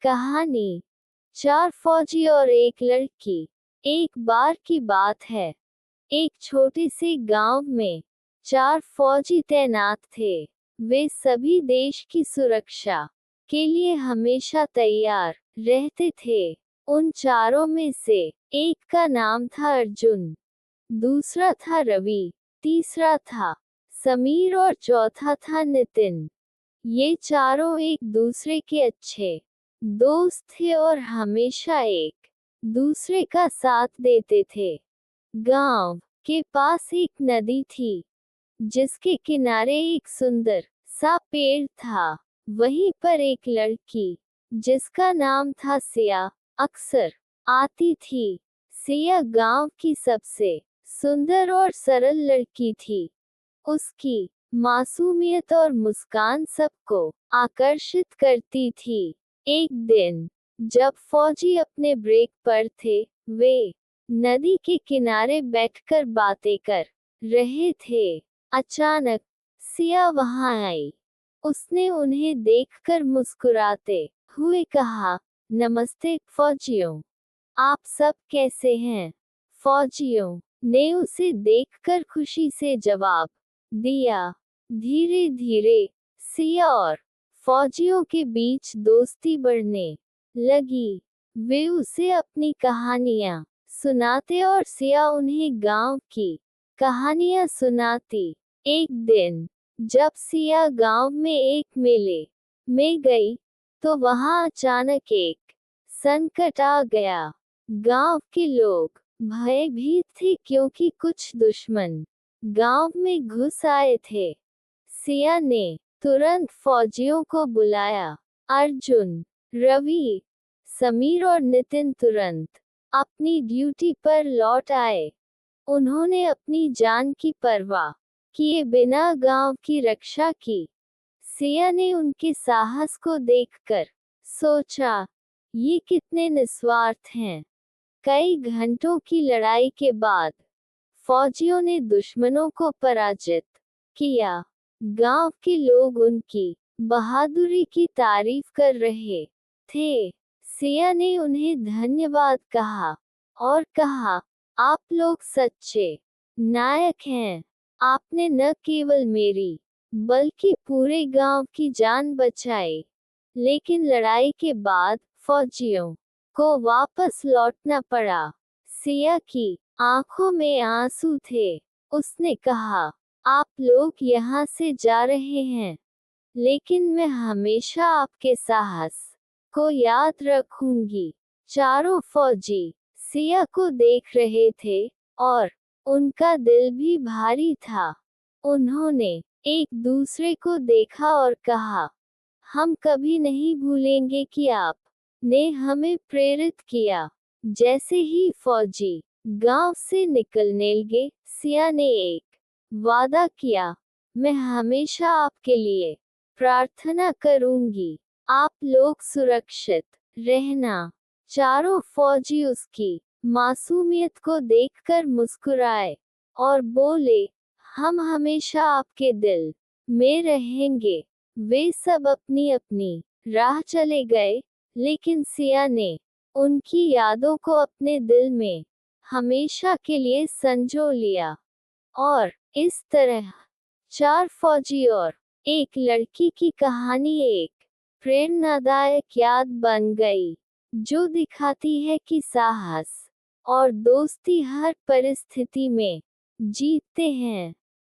कहानी 4 फौजी और एक लड़की। एक बार की बात है, एक छोटे से गांव में 4 फौजी तैनात थे। वे सभी देश की सुरक्षा के लिए हमेशा तैयार रहते थे। उन चारों में से एक का नाम था अर्जुन, दूसरा था रवि, तीसरा था समीर और चौथा था नितिन। ये चारों एक दूसरे के अच्छे दोस्त थे और हमेशा एक दूसरे का साथ देते थे। गांव के पास एक नदी थी, जिसके किनारे एक सुंदर सा पेड़ था। वहीं पर एक लड़की, जिसका नाम था सिया, अक्सर आती थी। सिया गांव की सबसे सुंदर और सरल लड़की थी। उसकी मासूमियत और मुस्कान सबको आकर्षित करती थी। एक दिन जब फौजी अपने ब्रेक पर थे, वे नदी के किनारे बैठकर बातें कर रहे थे। अचानक सिया वहां आई। उसने उन्हें देखकर मुस्कुराते हुए कहा, नमस्ते फौजियों, आप सब कैसे हैं? फौजियों ने उसे देखकर खुशी से जवाब दिया। धीरे धीरे सिया और फौजियों के बीच दोस्ती बढ़ने लगी। वे उसे अपनी कहानियां सुनाते और सिया उन्हें गांव की कहानियां सुनाती। एक दिन जब सिया गांव में एक मेले में गई, तो वहां अचानक एक संकट आ गया। गांव के लोग भयभीत थे क्योंकि कुछ दुश्मन गांव में घुस आए थे। सिया ने तुरंत फौजियों को बुलाया। अर्जुन, रवि, समीर और नितिन तुरंत अपनी ड्यूटी पर लौट आए। उन्होंने अपनी जान की परवाह किए बिना गांव की रक्षा की। सिया ने उनके साहस को देखकर सोचा, ये कितने निस्वार्थ हैं। कई घंटों की लड़ाई के बाद फौजियों ने दुश्मनों को पराजित किया। गांव के लोग उनकी बहादुरी की तारीफ कर रहे थे। सिया ने उन्हें धन्यवाद कहा और कहा, आप लोग सच्चे नायक हैं। आपने न केवल मेरी बल्कि पूरे गांव की जान बचाई। लेकिन लड़ाई के बाद फौजियों को वापस लौटना पड़ा। सिया की आंखों में आंसू थे। उसने कहा, आप लोग यहाँ से जा रहे हैं, लेकिन मैं हमेशा आपके साहस को याद रखूंगी। चारों फौजी सिया को देख रहे थे और उनका दिल भी भारी था। उन्होंने एक दूसरे को देखा और कहा, हम कभी नहीं भूलेंगे कि आप ने हमें प्रेरित किया। जैसे ही फौजी गांव से निकलने लगे, सिया ने एक वादा किया, मैं हमेशा आपके लिए प्रार्थना करूंगी। आप लोग सुरक्षित रहना। चारों फौजी उसकी मासूमियत को देखकर मुस्कुराए और बोले, हम हमेशा आपके दिल में रहेंगे। वे सब अपनी अपनी राह चले गए, लेकिन सिया ने उनकी यादों को अपने दिल में हमेशा के लिए संजो लिया। और इस तरह 4 फौजी और एक लड़की की कहानी एक प्रेरणादायक याद बन गई, जो दिखाती है कि साहस और दोस्ती हर परिस्थिति में जीतते हैं।